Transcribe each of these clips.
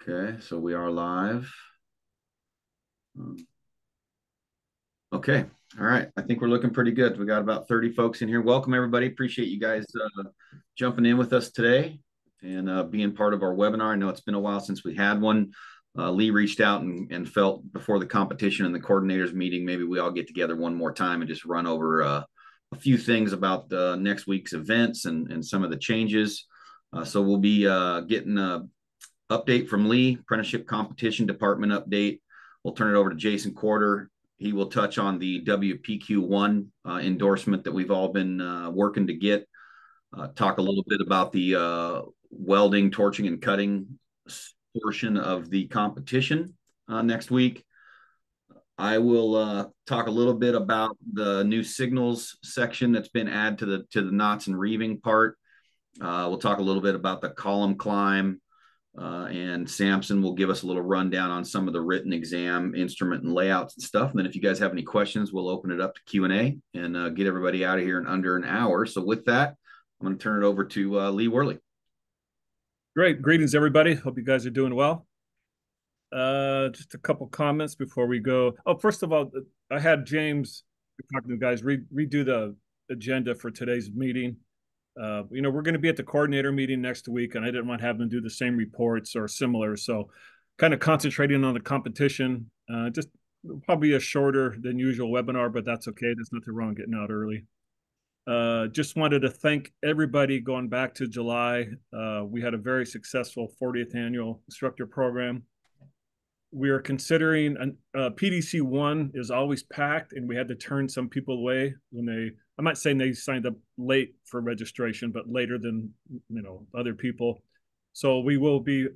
Okay, so we are live. Okay, all right. I think we're looking pretty good. We got about 30 folks in here. Welcome, everybody. Appreciate you guys jumping in with us today and being part of our webinar. I know it's been a while since we had one. Lee reached out and felt before the competition and the coordinators meeting, maybe we all get together one more time and just run over a few things about next week's events and some of the changes. So we'll be getting update from Lee, apprenticeship competition department update. We'll turn it over to Jason Quarter. He will touch on the WPQ1 endorsement that we've all been working to get. Talk a little bit about the welding, torching, and cutting portion of the competition next week. I will talk a little bit about the new signals section that's been added to the knots and reeving part. We'll talk a little bit about the column climb, and Sampson will give us a little rundown on some of the written exam instrument and layouts and stuff. And then if you guys have any questions, we'll open it up to Q&A and get everybody out of here in under an hour. So with that, I'm going to turn it over to Lee Worley. Great. Greetings, everybody. Hope you guys are doing well. Just a couple comments before we go. Oh, first of all, I had James, talking to the guys, redo the agenda for today's meeting. We're going to be at the coordinator meeting next week, and I didn't want to have them do the same reports or similar. So kind of concentrating on the competition, just probably a shorter than usual webinar, but that's okay. There's nothing wrong getting out early. Just wanted to thank everybody going back to July. We had a very successful 40th annual instructor program. We are considering PDC 1 is always packed, and we had to turn some people away when I'm not saying they signed up late for registration, but later than other people. So we will be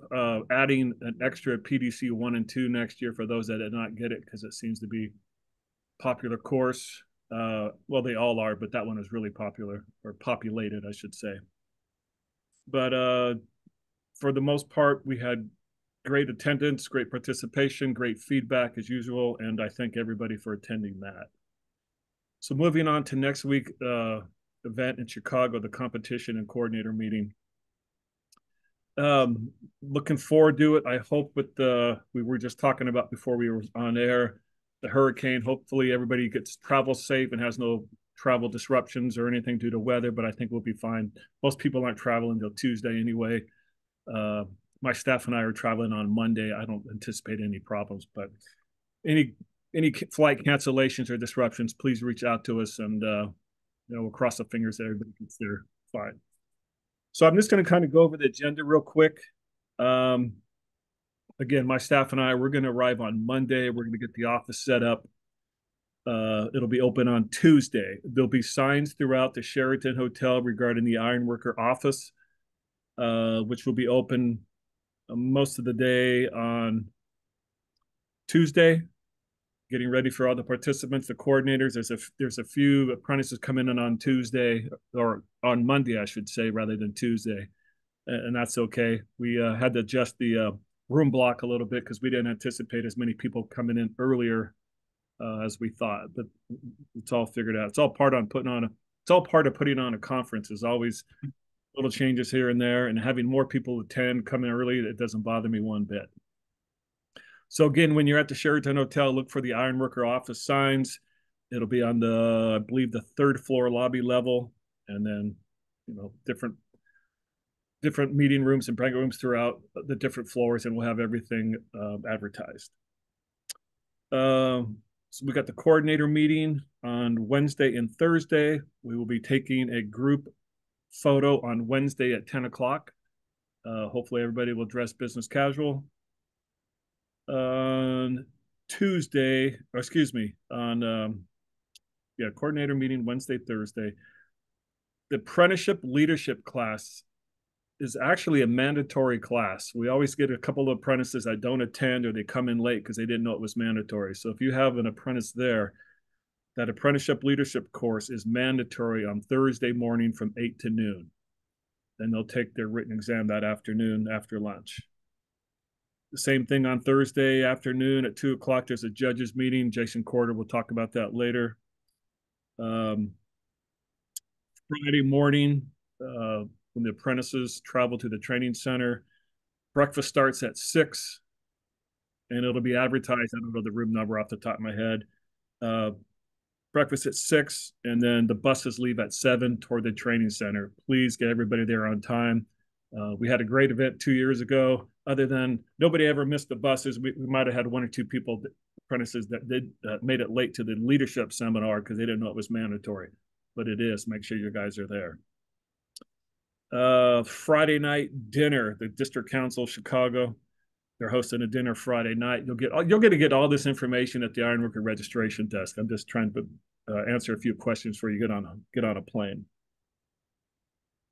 adding an extra PDC 1 and 2 next year for those that did not get it, because it seems to be a popular course. Well, they all are, but that one is really popular, or populated, I should say. But for the most part, we had great attendance, great participation, great feedback as usual, and I thank everybody for attending that. So moving on to next week event in Chicago, the competition and coordinator meeting. Looking forward to it. I hope with we were just talking about before we were on air, the hurricane, hopefully everybody gets travel safe and has no travel disruptions or anything due to weather, but I think we'll be fine. Most people aren't traveling until Tuesday anyway. My staff and I are traveling on Monday. I don't anticipate any problems, but any flight cancellations or disruptions, please reach out to us, and we'll cross the fingers that everybody gets there fine. So I'm just going to kind of go over the agenda real quick. Again, my staff and I, we're going to arrive on Monday. We're going to get the office set up. It'll be open on Tuesday. There'll be signs throughout the Sheraton Hotel regarding the ironworker office, which will be open most of the day on Tuesday, getting ready for all the participants, the coordinators. There's a few apprentices coming in on Tuesday, or on Monday, I should say, rather than Tuesday, and that's okay. We had to adjust the room block a little bit because we didn't anticipate as many people coming in earlier as we thought, but it's all figured out. It's all part of putting on a conference. Is always little changes here and there, and having more people attend, come in early, it doesn't bother me one bit. So again, when you're at the Sheraton Hotel, look for the ironworker office signs. It'll be on I believe the 3rd floor lobby level, and then different meeting rooms and banquet rooms throughout the different floors, and we'll have everything advertised. So we got the coordinator meeting on Wednesday and Thursday. We will be taking a group photo on Wednesday at 10 o'clock. Hopefully everybody will dress business casual. On Tuesday, or excuse me, on coordinator meeting Wednesday, Thursday. The apprenticeship leadership class is actually a mandatory class. We always get a couple of apprentices that don't attend, or they come in late because they didn't know it was mandatory. So if you have an apprentice there, that apprenticeship leadership course is mandatory on Thursday morning from 8 to noon. Then they'll take their written exam that afternoon after lunch. The same thing on Thursday afternoon at 2 o'clock. There's a judges meeting. Jason Quarter will talk about that later. Friday morning, when the apprentices travel to the training center, Breakfast starts at 6, and it'll be advertised. I don't know the room number off the top of my head. Breakfast at 6, and then the buses leave at 7 toward the training center. Please get everybody there on time. We had a great event 2 years ago. Other than nobody ever missed the buses, we might have had 1 or 2 people, apprentices, that did made it late to the leadership seminar because they didn't know it was mandatory, but it is. Make sure you guys are there. Friday night dinner, the District Council of Chicago, they're hosting a dinner Friday night. You'll get to get all this information at the Ironworker registration desk. I'm just trying to answer a few questions before you get on a plane.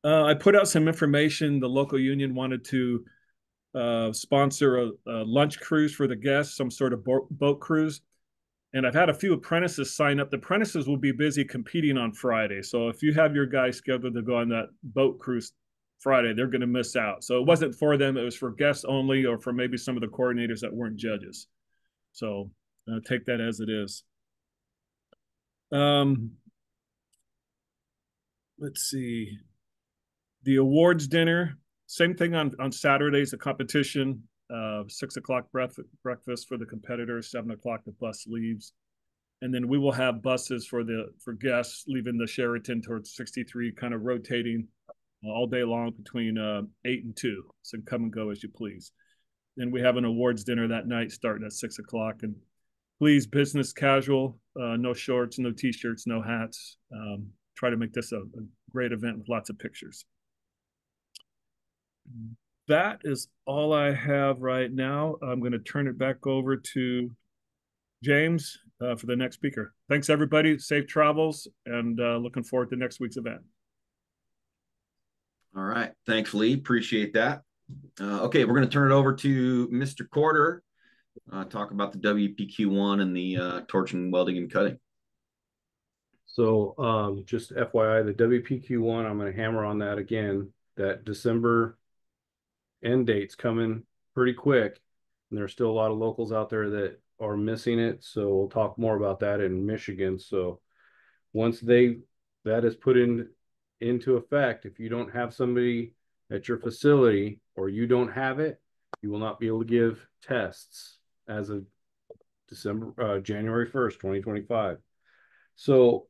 I put out some information. The local union wanted to sponsor a lunch cruise for the guests, some sort of boat cruise. And I've had a few apprentices sign up. The apprentices will be busy competing on Friday. So if you have your guys scheduled to go on that boat cruise Friday, they're going to miss out. So it wasn't for them. It was for guests only, or for maybe some of the coordinators that weren't judges. So take that as it is. Let's see. The awards dinner, same thing on Saturdays, a competition, 6 o'clock breakfast for the competitors, 7 o'clock the bus leaves. And then we will have buses for guests leaving the Sheraton towards 63, kind of rotating all day long between 8 and 2. So come and go as you please. Then we have an awards dinner that night starting at 6 o'clock. And please, business casual, no shorts, no t-shirts, no hats. Try to make this a great event with lots of pictures. That is all I have right now. I'm going to turn it back over to James for the next speaker. Thanks, everybody. Safe travels, and looking forward to next week's event. All right. Thanks, Lee. Appreciate that. Okay, we're going to turn it over to Mr. Corder, talk about the WPQ1 and the torching, welding, and cutting. So just FYI, the WPQ1, I'm going to hammer on that again. That December end date's coming pretty quick, and there's still a lot of locals out there that are missing it. So we'll talk more about that in Michigan. So once that is put into effect, if you don't have somebody at your facility or you don't have it, you will not be able to give tests as of January 1st, 2025. So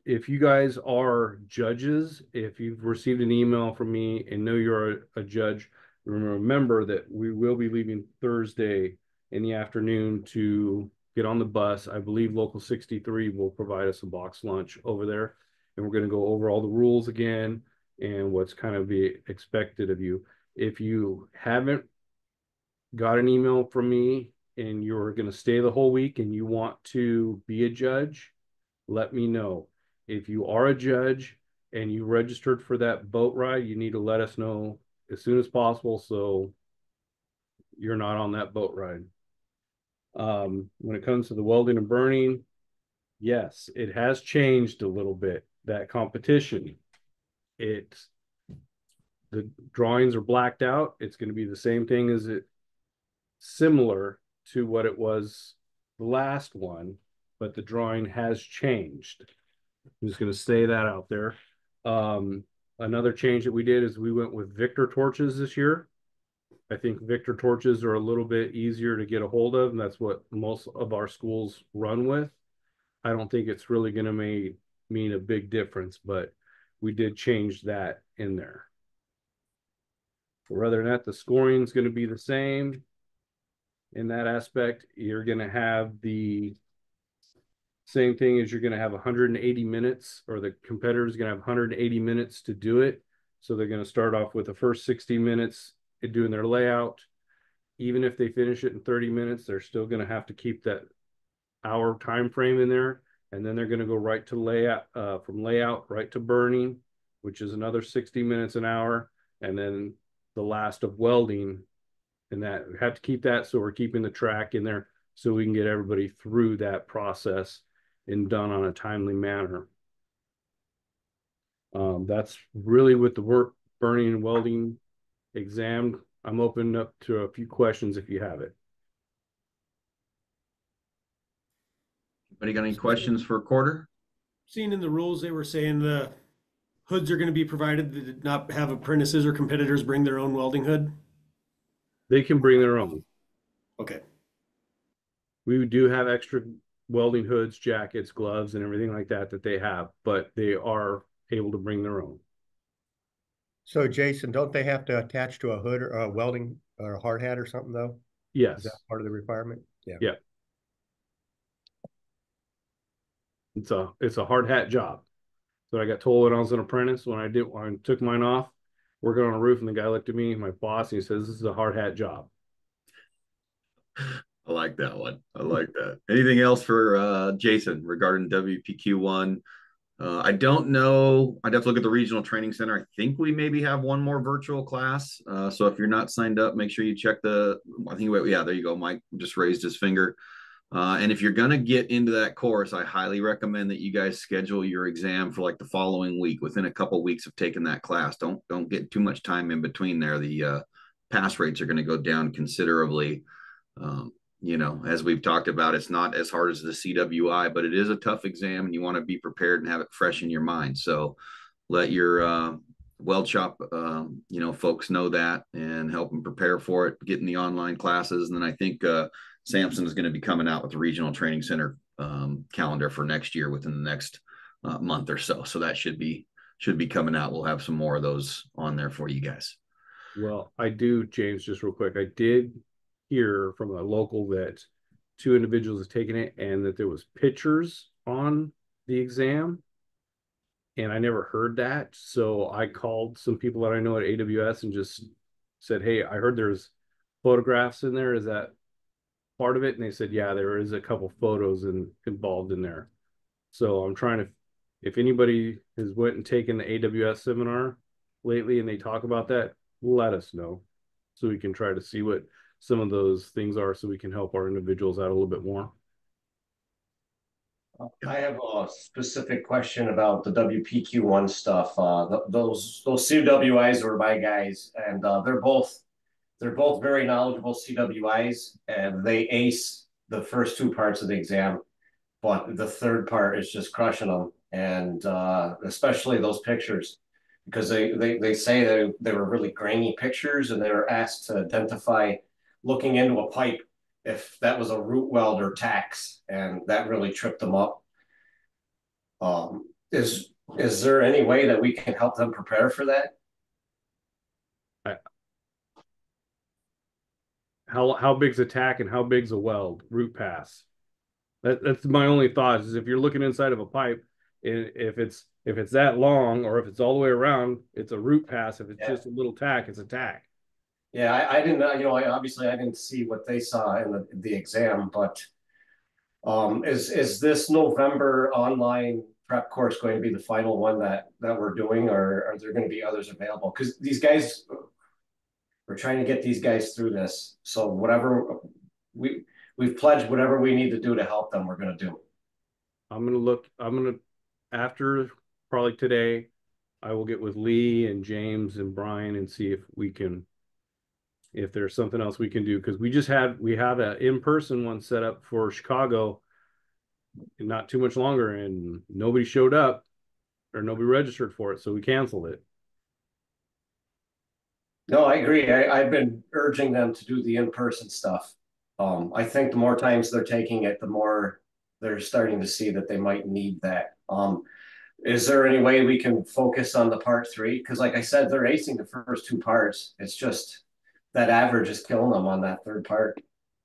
if you guys are judges, if you've received an email from me and know you're a judge, remember that we will be leaving Thursday in the afternoon to get on the bus. I believe Local 63 will provide us a box lunch over there, and we're going to go over all the rules again and what's kind of be expected of you. If you haven't got an email from me and you're going to stay the whole week and you want to be a judge, let me know. If you are a judge and you registered for that boat ride, you need to let us know as soon as possible so you're not on that boat ride. When it comes to the welding and burning, yes, it has changed a little bit, that competition. The drawings are blacked out. It's going to be the same thing as similar to what it was the last one, but the drawing has changed. I'm just going to say that out there. Another change that we did is we went with Victor torches this year. I think Victor torches are a little bit easier to get a hold of, and that's what most of our schools run with. I don't think it's really going to mean a big difference, but we did change that in there. Rather than that, the scoring is going to be the same in that aspect. You're going to have the same thing as you're going to have 180 minutes, or the competitor is going to have 180 minutes to do it. So they're going to start off with the first 60 minutes doing their layout. Even if they finish it in 30 minutes, they're still going to have to keep that hour time frame in there. And then they're going to go right to layout, from layout right to burning, which is another 60 minutes an hour. And then the last of welding, and that we have to keep that. So we're keeping the track in there so we can get everybody through that process and done on a timely manner. That's really with the work, burning and welding exam. I'm open up to a few questions if you have it. Anybody got any questions for Corder? Seeing in the rules, they were saying the hoods are going to be provided that did not have apprentices or competitors bring their own welding hood. They can bring their own. Okay. We do have extra welding hoods, jackets, gloves, and everything like that they have, but they are able to bring their own. So Jason, don't they have to attach to a hood or a welding or a hard hat or something though? Yes. Is that part of the requirement? Yeah. Yeah. It's a hard hat job. So I got told when I was an apprentice, when I took mine off, working on a roof, and the guy looked at me, my boss, and he says, "This is a hard hat job." I like that one. I like that. Anything else for Jason regarding WPQ1? I don't know. I'd have to look at the regional training center. I think we maybe have one more virtual class. So if you're not signed up, make sure you check I think, yeah, there you go. Mike just raised his finger. And if you're going to get into that course, I highly recommend that you guys schedule your exam for like the following week, within a couple of weeks of taking that class. Don't get too much time in between there. The pass rates are going to go down considerably. As we've talked about, it's not as hard as the CWI, but it is a tough exam, and you want to be prepared and have it fresh in your mind. So let your weld shop, folks know that, and help them prepare for it, get in the online classes. And then I think Sampson is going to be coming out with the regional training center calendar for next year within the next month or so. So that should be coming out. We'll have some more of those on there for you guys. Well, I do, James, just real quick. I did hear from a local that 2 individuals have taken it, and that there was pictures on the exam, and I never heard that. So I called some people that I know at AWS and just said, "Hey, I heard there's photographs in there. Is that part of it?" And they said, "Yeah, there is a couple photos involved in there." So I'm trying to, if anybody has went and taken the AWS seminar lately and they talk about that, let us know so we can try to see what some of those things are, so we can help our individuals out a little bit more. I have a specific question about the WPQ1 stuff. Those CWIs were my guys, and they're both very knowledgeable CWIs, and they ace the first 2 parts of the exam, but the third part is just crushing them, and especially those pictures, because they say they were really grainy pictures, and they were asked to identify, looking into a pipe, if that was a root weld or tacks, and that really tripped them up. Is there any way that we can help them prepare for that? How big's a tack and how big's a weld root pass? That's my only thought, is if you're looking inside of a pipe, if it's that long, or if it's all the way around, it's a root pass. If it's just a little tack, it's a tack. Yeah, I didn't, obviously I didn't see what they saw in the exam, but is this November online prep course going to be the final one that we're doing, or are there going to be others available? Because these guys, we're trying to get these guys through this. So whatever we've pledged, whatever we need to do to help them, we're going to do. After probably today, I will get with Lee and James and Brian and see if there's something else we can do, because we have an in-person one set up for Chicago not too much longer, and nobody showed up, or nobody registered for it, so we canceled it. No, I agree. I've been urging them to do the in-person stuff. I think the more times they're taking it, the more they're starting to see that they might need that. Is there any way we can focus on the part 3? Because like I said, they're acing the first 2 parts. It's just that average is killing them on that third part.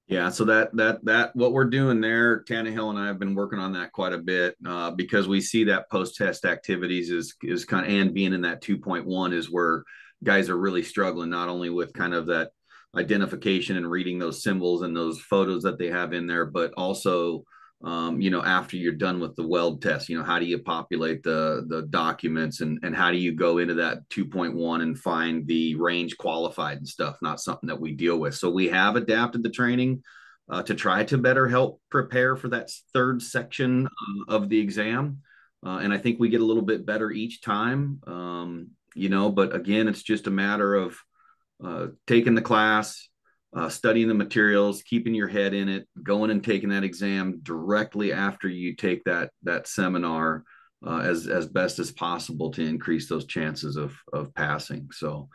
Yeah, so that what we're doing there, Tannehill and I have been working on that quite a bit, because we see that post-test activities is kind of, and being in that 2.1 is where guys are really struggling, not only with kind of that identification and reading those symbols and those photos that they have in there, but also after you're done with the weld test, how do you populate the documents, and how do you go into that 2.1 and find the range qualified and stuff? Not something that we deal with. So we have adapted the training to try to better help prepare for that third section of the exam. And I think we get a little bit better each time, but again, it's just a matter of taking the class, studying the materials, keeping your head in it, going and taking that exam directly after you take that seminar, as best as possible to increase those chances of passing. So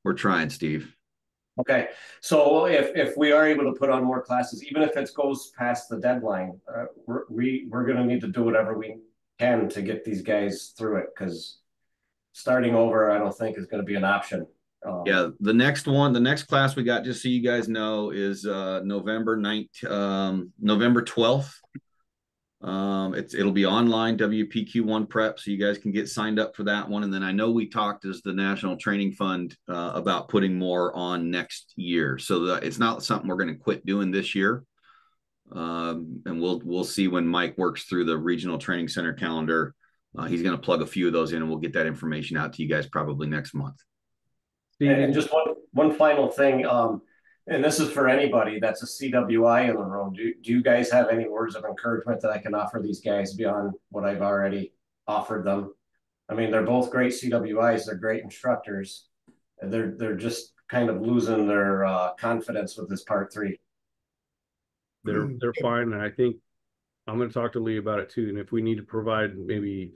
we're trying, Steve. Okay, so if we are able to put on more classes, even if it goes past the deadline, we're going to need to do whatever we can to get these guys through it, because starting over, I don't think is going to be an option. Yeah, the next class we got, just so you guys know, is November 9th, November 12th. It'll be online, WPQ1 prep, so you guys can get signed up for that one. And then I know we talked as the National Training Fund about putting more on next year, so that it's not something we're going to quit doing this year. And we'll see when Mike works through the regional training center calendar. He's going to plug a few of those in, and we'll get that information out to you guys probably next month. And just one final thing, and this is for anybody that's a CWI in the room. Do you guys have any words of encouragement that I can offer these guys beyond what I've already offered them? I mean, they're both great CWIs. They're great instructors. And they're just kind of losing their confidence with this part 3. They're fine, and I think I'm going to talk to Lee about it too. And if we need to provide maybe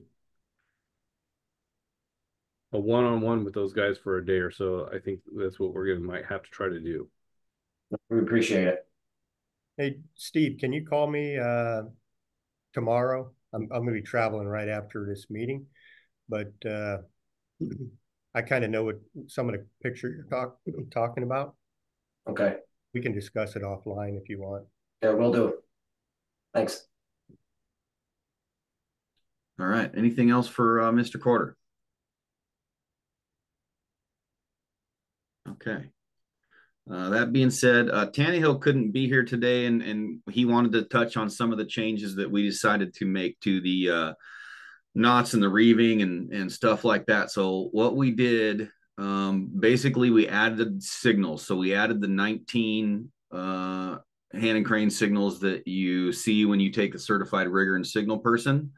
a one-on-one with those guys for a day or so, I think that's what we're going to might have to try to do. We appreciate it. Hey, Steve, can you call me tomorrow? I'm going to be traveling right after this meeting, but I kind of know what some of the picture you're talking about. Okay. We can discuss it offline if you want. Yeah, we'll do. Thanks. All right. Anything else for Mr. Corder? Okay. That being said, Tannehill couldn't be here today, and he wanted to touch on some of the changes that we decided to make to the knots and the reeving and stuff like that. So what we did, basically we added signals. So we added the 19 hand and crane signals that you see when you take a certified rigger and signal person.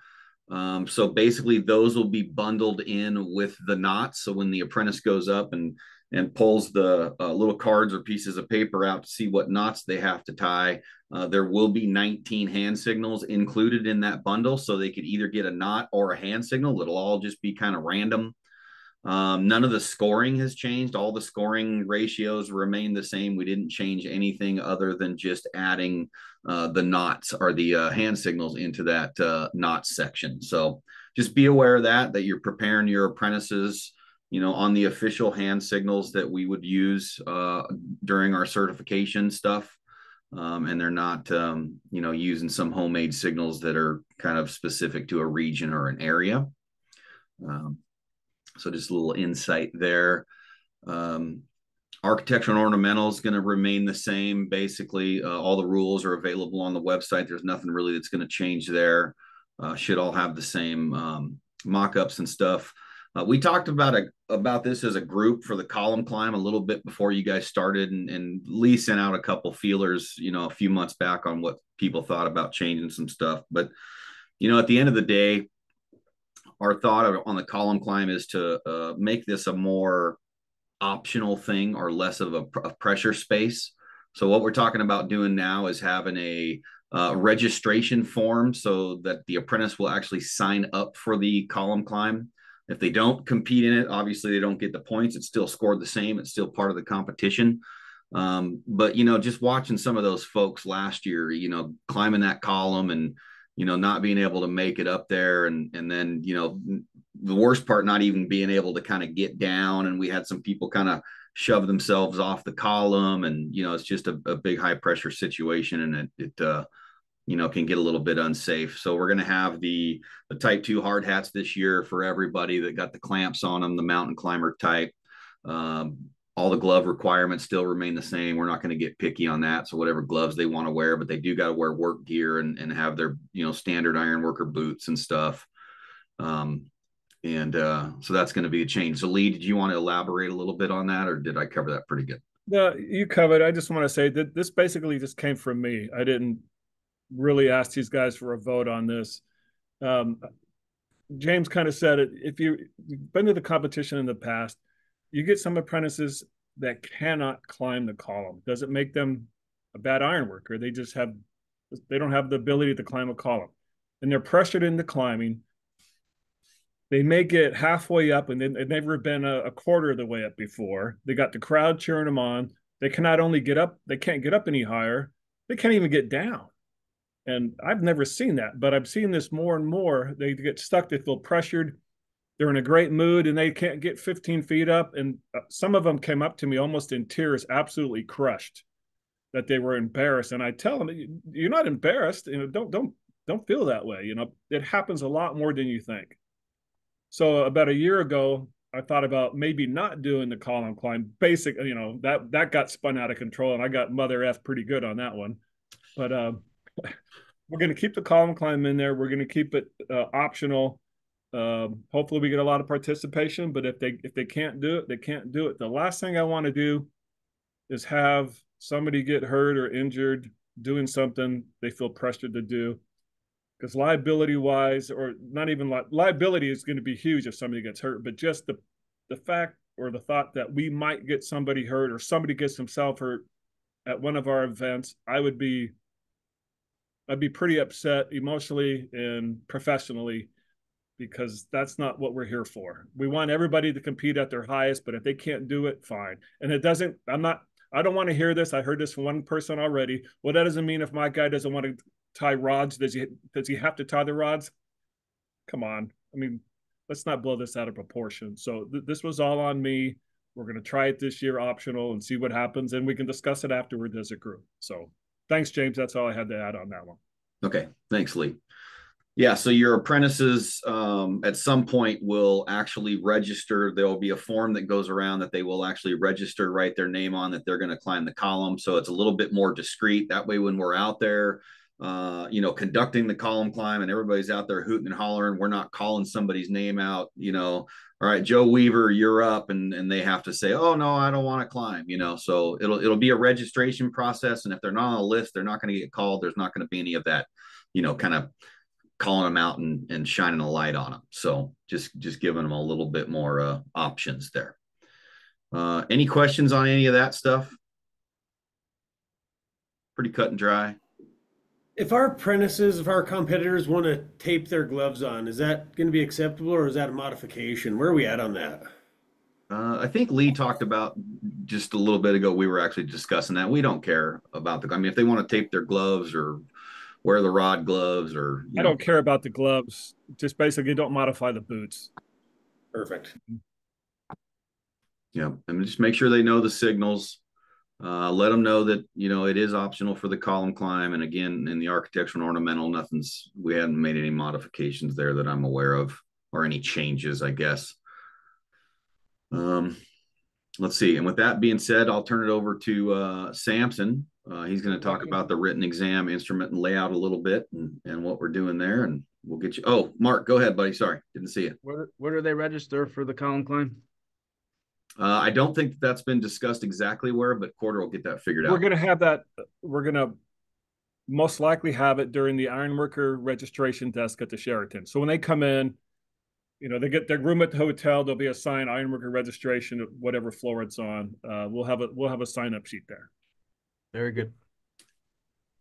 So basically those will be bundled in with the knots. So when the apprentice goes up and pulls the little cards or pieces of paper out to see what knots they have to tie, there will be 19 hand signals included in that bundle. So they could either get a knot or a hand signal. It'll all just be kind of random. None of the scoring has changed. All the scoring ratios remain the same. We didn't change anything other than just adding the knots or the hand signals into that knots section. So just be aware of that you're preparing your apprentices, on the official hand signals that we would use during our certification stuff. And they're not, using some homemade signals that are kind of specific to a region or an area. So just a little insight there. Architectural and ornamental is going to remain the same. Basically, all the rules are available on the website. There's nothing really that's going to change there. Should all have the same mock-ups and stuff. We talked about this as a group for the column climb a little bit before you guys started, and Lee sent out a couple feelers, a few months back on what people thought about changing some stuff. But, at the end of the day, our thought on the column climb is to make this a more optional thing or less of a pressure space. So what we're talking about doing now is having a registration form so that the apprentice will actually sign up for the column climb. If they don't compete in it, obviously they don't get the points. It's still scored the same. It's still part of the competition. But, just watching some of those folks last year, climbing that column and, not being able to make it up there. And then, the worst part, not even being able to kind of get down. And we had some people kind of shove themselves off the column, and, it's just a big high pressure situation, and it can get a little bit unsafe. So we're going to have the type 2 hard hats this year for everybody that got the clamps on them, the mountain climber type. All the glove requirements still remain the same. We're not going to get picky on that. So whatever gloves they want to wear, but they do got to wear work gear and have their, standard iron worker boots and stuff. So that's going to be a change. So Lee, did you want to elaborate a little bit on that, or did I cover that pretty good? No, you covered. I just want to say that this basically just came from me. I didn't really ask these guys for a vote on this. James kind of said it. If you've been to the competition in the past, you get some apprentices that cannot climb the column. Does it make them a bad iron worker? They don't have the ability to climb a column, and they're pressured into climbing. They may get halfway up, and then they've never been a quarter of the way up before. They got the crowd cheering them on. they cannot only get up, they can't get up any higher, they can't even get down. And I've never seen that, but I'm seeing this more and more. They get stuck, they feel pressured, they're in a great mood, and they can't get 15 feet up. And some of them came up to me almost in tears, absolutely crushed, that they were embarrassed. And I tell them, you're not embarrassed. Don't feel that way. It happens a lot more than you think. So about a year ago, I thought about maybe not doing the column climb. Basic, that got spun out of control, and I got Mother F pretty good on that one. But we're going to keep the column climb in there. We're going to keep it optional. Hopefully we get a lot of participation, but if they can't do it, they can't do it. The last thing I want to do is have somebody get hurt or injured doing something they feel pressured to do. Because liability wise, or not even liability is going to be huge if somebody gets hurt, but just the fact or the thought that we might get somebody hurt or somebody gets himself hurt at one of our events, I'd be pretty upset emotionally and professionally, because that's not what we're here for. We want everybody to compete at their highest, but if they can't do it, fine. And I don't want to hear this. I heard this from one person already. Well, that doesn't mean if my guy doesn't want to tie rods, does he have to tie the rods? Come on. I mean, let's not blow this out of proportion. So this was all on me. We're going to try it this year optional and see what happens, and we can discuss it afterward as a group. So thanks, James. That's all I had to add on that one. Okay. Thanks, Lee. Yeah, so your apprentices at some point will actually register. There will be a form that goes around that they will actually register, write their name on, that they're going to climb the column. So it's a little bit more discreet. That way, when we're out there, conducting the column climb and everybody's out there hooting and hollering, we're not calling somebody's name out, all right, Joe Weaver, you're up. And they have to say, oh, no, I don't want to climb, so it'll be a registration process. And if they're not on a list, they're not going to get called. There's not going to be any of that, kind of calling them out and shining a light on them. So just giving them a little bit more options there. Any questions on any of that stuff? Pretty cut and dry. If our competitors want to tape their gloves on, is that going to be acceptable, or is that a modification? Where are we at on that? I think Lee talked about just a little bit ago, we were actually discussing that. We don't care about if they want to tape their gloves or wear the rod gloves, or I don't care about the gloves. Just basically don't modify the boots. Perfect. Yeah, and just make sure they know the signals. Let them know that it is optional for the column climb. And again, in the architectural and ornamental, we haven't made any modifications there that I'm aware of, or any changes, I guess. Let's see. And with that being said, I'll turn it over to Sampson. He's going to talk about the written exam instrument and layout a little bit, and what we're doing there. And we'll get you. Oh, Mark, go ahead, buddy. Sorry, didn't see it. Where do they register for the column climb? I don't think that's been discussed exactly where, but Quarter will get that figured out. We're going to have that. We're going to most likely have it during the ironworker registration desk at the Sheraton. So when they come in, they get their room at the hotel. There'll be a sign, ironworker registration at whatever floor it's on. We'll have a sign-up sheet there. Very good.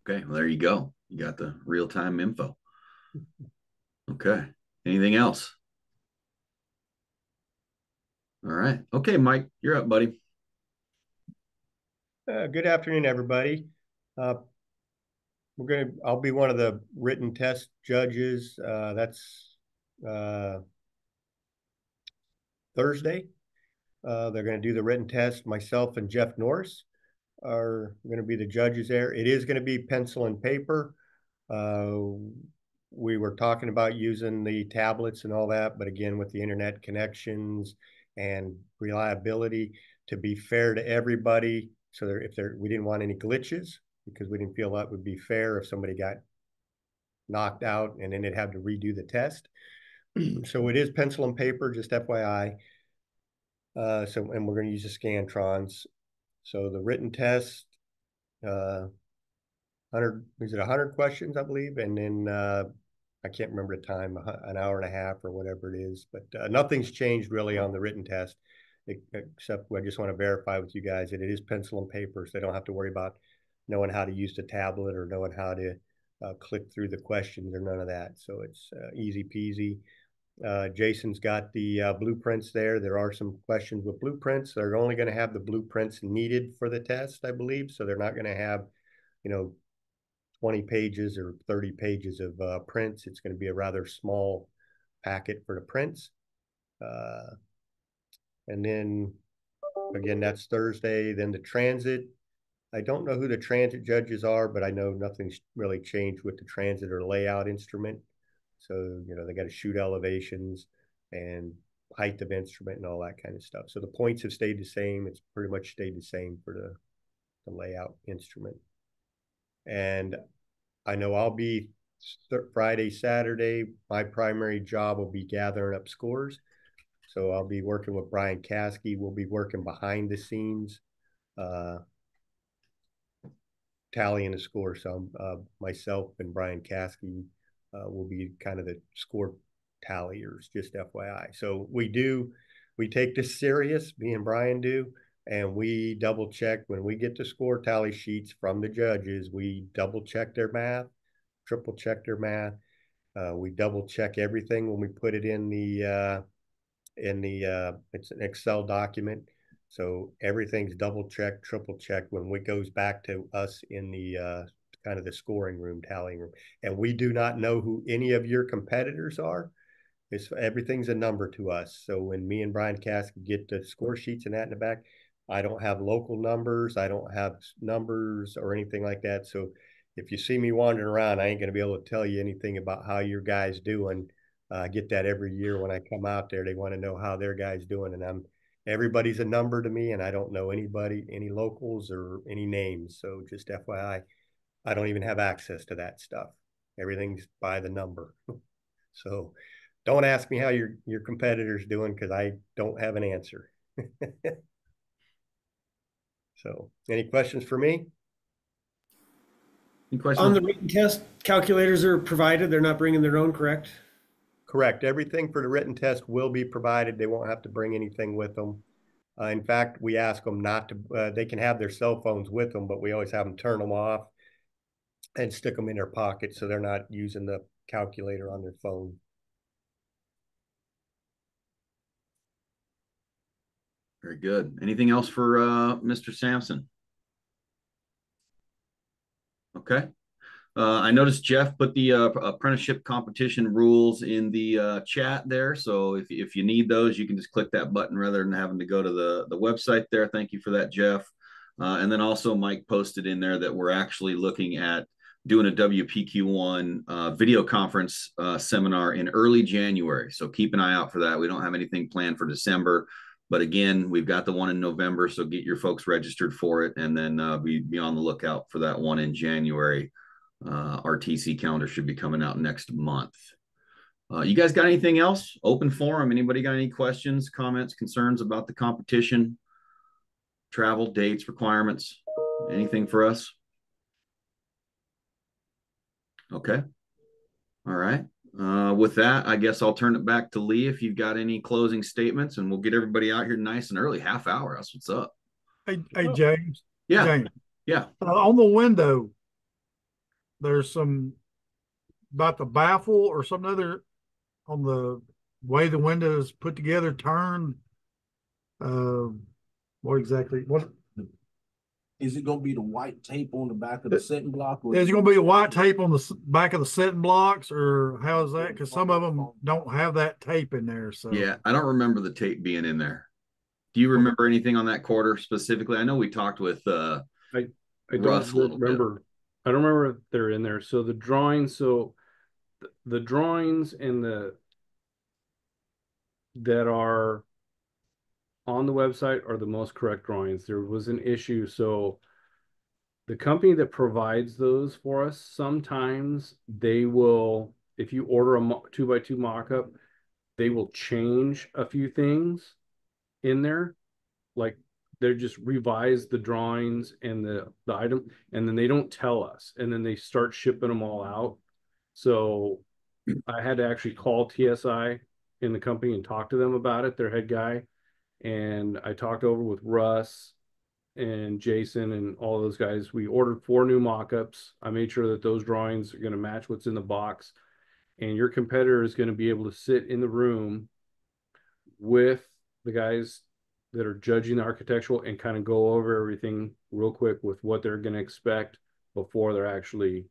Okay, well, there you go. You got the real-time info. Okay. Anything else? All right. Okay, Mike, you're up, buddy. Good afternoon, everybody. I'll be one of the written test judges. That's Thursday. They're going to do the written test. Myself and Jeff Norris are going to be the judges there. It is going to be pencil and paper. We were talking about using the tablets and all that, but again, with the internet connections and reliability, to be fair to everybody, so we didn't want any glitches, because we didn't feel that would be fair if somebody got knocked out and then they'd have to redo the test. So it is pencil and paper, just FYI. And we're going to use the Scantrons. So the written test, 100 questions, I believe, and then I can't remember the time, an hour and a half or whatever it is, but nothing's changed really on the written test, except I just want to verify with you guys that it is pencil and paper, so they don't have to worry about knowing how to use the tablet or knowing how to click through the questions or none of that. So it's easy peasy. Jason's got the blueprints there. There are some questions with blueprints. They're only going to have the blueprints needed for the test, I believe. So they're not going to have, 20 pages or 30 pages of prints. It's going to be a rather small packet for the prints. And then, again, that's Thursday. Then the transit. I don't know who the transit judges are, but I know nothing's really changed with the transit or layout instrument. So, they got to shoot elevations and height of instrument and all that kind of stuff. So the points have stayed the same. It's pretty much stayed the same for the layout instrument. And I know I'll be Friday, Saturday. My primary job will be gathering up scores. So I'll be working with Brian Caskey. We'll be working behind the scenes, tallying the score. So myself and Brian Caskey will be kind of the score talliers, just FYI. So we take this serious, me and Brian do, and we double check when we get the score tally sheets from the judges. We double check their math, triple check their math. We double check everything when we put it in the it's an Excel document. So everything's double checked, triple checked when it goes back to us in the kind of the scoring room, tallying room. And we do not know who any of your competitors are. Everything's a number to us. So when me and Brian Cass get the score sheets and that in the back, I don't have local numbers. I don't have numbers or anything like that. So if you see me wandering around, I ain't going to be able to tell you anything about how your guys doing. I get that every year when I come out there. They want to know how their guys doing. And everybody's a number to me, and I don't know anybody, any locals or any names. So just FYI, I don't even have access to that stuff. Everything's by the number. So don't ask me how your competitor's doing, because I don't have an answer. So any questions for me? Any questions? On the written test, calculators are provided. They're not bringing their own, correct? Correct. Everything for the written test will be provided. They won't have to bring anything with them. In fact, we ask them not to, they can have their cell phones with them, but we always have them turn them off and stick them in their pocket so they're not using the calculator on their phone. Very good. Anything else for Mr. Sampson? Okay. I noticed Jeff put the apprenticeship competition rules in the chat there. So if you need those, you can just click that button rather than having to go to the website there. Thank you for that, Jeff. And then also Mike posted in there that we're actually looking at doing a WPQ1 video conference seminar in early January. So keep an eye out for that. We don't have anything planned for December. But again, we've got the one in November, so get your folks registered for it, and then be on the lookout for that one in January. Our TC calendar should be coming out next month. You guys got anything else? Open forum. Anybody got any questions, comments, concerns about the competition? Travel, dates, requirements, anything for us? Okay. All right. With that, I guess I'll turn it back to Lee if you've got any closing statements, and we'll get everybody out here nice and early, half hour. That's what's up. Hey, James. Yeah. James. Yeah. On the window, there's some about the baffle or some other on the way the window is put together, turned. What exactly? What is it going to be? The white tape on the back of the setting block? Is it going to be a white tape on the back of the setting blocks, or how is that? Because some of them don't have that tape in there. So yeah, I don't remember the tape being in there. Do you remember anything on that quarter specifically? I know we talked with I Russ don't remember. I don't remember if they're in there. So the drawings, the drawings and that are on the website are the most correct drawings. There was an issue. So the company that provides those for us, sometimes they will, if you order a 2x2 mock-up, they will change a few things in there. Like they just revise the drawings and the item, and then they don't tell us, and then they start shipping them all out. So I had to actually call TSI in the company and talk to them about it, their head guy. And I talked over with Russ and Jason and all those guys. We ordered 4 new mock-ups. I made sure that those drawings are going to match what's in the box. and your competitor is going to be able to sit in the room with the guys that are judging the architectural and kind of go over everything real quick with what they're going to expect before they're actually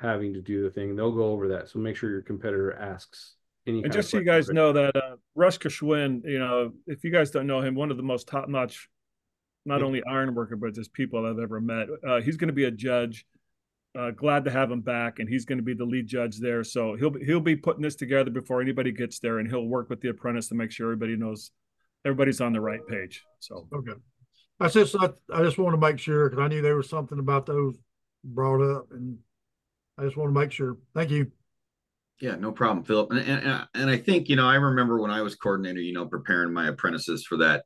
having to do the thing. They'll go over that. So make sure your competitor asks any And kind just of so you guys know that Russ Kashwin, you know, if you guys don't know him, one of the most top-notch, not only iron worker, but just people I've ever met. He's going to be a judge. Glad to have him back, and he's going to be the lead judge there. So he'll be putting this together before anybody gets there, and he'll work with the apprentice to make sure everybody knows everybody's on the right page. So Okay. I just want to make sure, because I knew there was something about those brought up, and I just want to make sure. Thank you. Yeah, no problem, Philip. And I think, you know, I remember when I was coordinator, you know, preparing my apprentices for that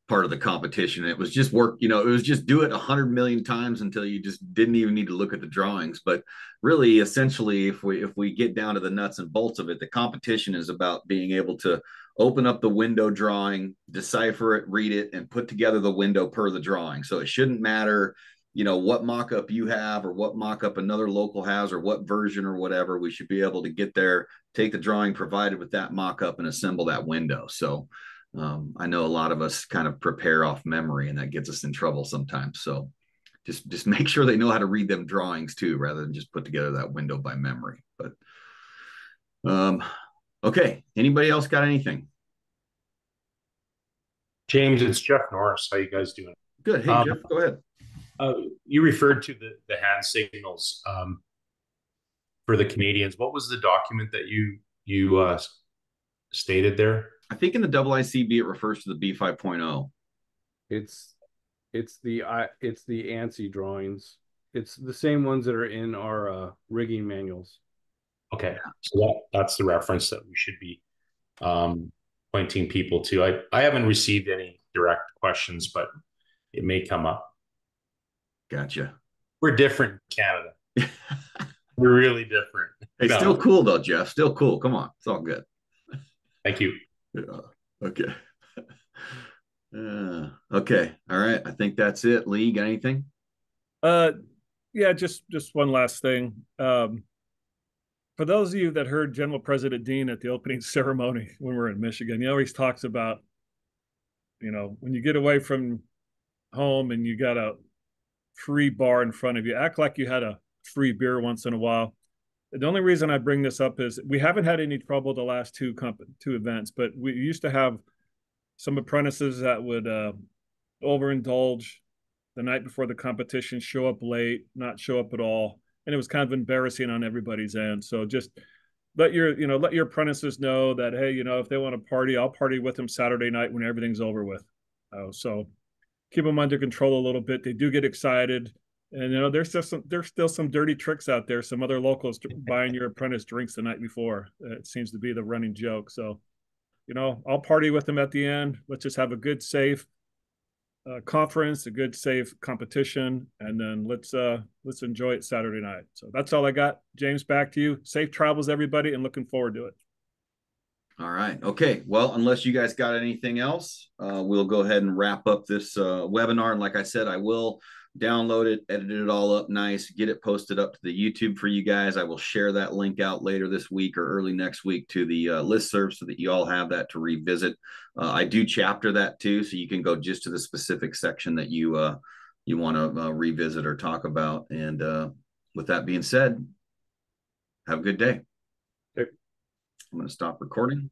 part of the competition. It was just work, you know, it was just do it 100 million times until you just didn't even need to look at the drawings. But really, essentially, if we get down to the nuts and bolts of it, the competition is about being able to open up the window drawing, decipher it, read it, and put together the window per the drawing. So it shouldn't matter, you know, what mock-up you have or what mock-up another local has or what version or whatever. We should be able to get there, take the drawing provided with that mock-up and assemble that window. So I know a lot of us kind of prepare off memory, and that gets us in trouble sometimes. So just make sure they know how to read them drawings too, rather than just put together that window by memory. But okay, anybody else got anything? James, it's Jeff Norris. How you guys doing? Good. Hey, Jeff, go ahead. You referred to the hand signals for the Canadians. What was the document that you stated there? I think in the IICB it refers to the B5.0. It's the ANSI drawings. It's the same ones that are in our rigging manuals. Okay, so that's the reference that we should be pointing people to. I haven't received any direct questions, but it may come up. Gotcha. We're different in Canada. We're really different. It's still cool though, Jeff. Still cool. Come on, it's all good. Thank you. Yeah. Okay. Okay. All right. I think that's it. Lee, you got anything? Yeah, just one last thing. For those of you that heard General President Dean at the opening ceremony when we were in Michigan, he always talks about, you know, when you get away from home and you got a free bar in front of you, act like you had a free beer once in a while. The only reason I bring this up is we haven't had any trouble the last two events, but we used to have some apprentices that would overindulge the night before the competition, show up late, not show up at all. And it was kind of embarrassing on everybody's end. So just let your apprentices know that, hey, you know, if they want to party, I'll party with them Saturday night when everything's over with. So keep them under control a little bit. They do get excited. And, you know, there's still some dirty tricks out there. Some other locals buying your apprentice drinks the night before. It seems to be the running joke. So, you know, I'll party with them at the end. Let's just have a good, safe conference, a good, safe competition, and then let's enjoy it Saturday night. So that's all I got. James, back to you. Safe travels, everybody, and looking forward to it. All right. Okay. Well, unless you guys got anything else, we'll go ahead and wrap up this webinar. And like I said, I will download it, edit it all up nice, get it posted up to the YouTube for you guys. I will share that link out later this week or early next week to the listserv so that you all have that to revisit. I do chapter that too, so you can go just to the specific section that you want to revisit or talk about. And with that being said, have a good day. Okay. I'm going to stop recording.